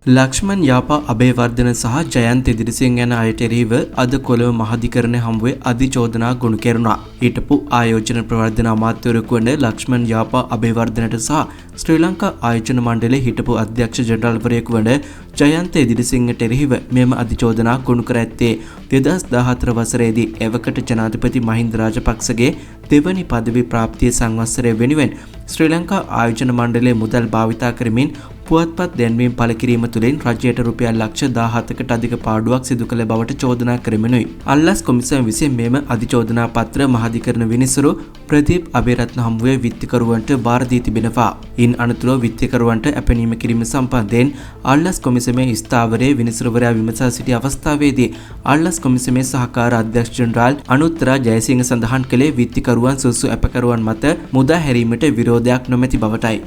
ලක්ෂ්මන් යාපා අබේවර්ධන සහ ජයන්ත ඉදිරිසිංහ යන අයට එරෙහිව අද කොළඹ මහාධිකරණය හමුවේ අධිචෝදනා ගොනු කෙරුණා. හිටපු ආයෝජන ප්‍රවර්ධන අමාත්‍යවරයෙකු වන ලක්ෂ්මන් යාපා අබේවර්ධනට සහ ශ්‍රී ලංකා ආයෝජන මණ්ඩලයේ හිටපු අධ්‍යක්ෂ ජනරාල්වරයෙකු වන ජයන්ත ඉදිරිසිංහට එරෙහිව මෙම අධිචෝදනා ගොනු කර ඇත්තේ 2014 වසරේදී එවකට ජනාධිපති මහින්ද රාජපක්ෂගේ දෙවනි පදවි ප්‍රාප්තිය සංවත්සරය වෙනුවෙන් ශ්‍රී ලංකා ආයෝජන මණ්ඩලයේ මුදල් භාවිතා කරමින් පුවත්පත් දැන්වීම් පළ කිරීම තුළින් රජයට රුපියල් ලක්ෂ 17කට අධික පාඩුවක් සිදු කළ බවට චෝදනා කරමිනුයි. අල්ලස් කොමිසම විසින් මෙම අධිචෝදනා පත්‍ර මහාධිකරණ විනිසුරු ප්‍රදීප් අබේරත්න හමුවේ විත්තිකරුවන්ට බාර දී තිබෙනවා. ඉන් අනතුරුව විත්තිකරුවන්ට අපැනීම කිරීම සම්බන්ධයෙන් අල්ලස් කොමිසමේ ස්ථාවරයේ විනිසුරුවරයා විමසා සිටි අවස්ථාවේදී අල්ලස් කොමිසමේ සහකාර අධ්‍යක්ෂ ජනරාල් අනුත්තරා ජයසිංහ සඳහන් කළේ විත්තිකරුවන් සුසු අපකරුවන් මත මුදා හැරීමට විරෝධයක් නොමැති බවටයි.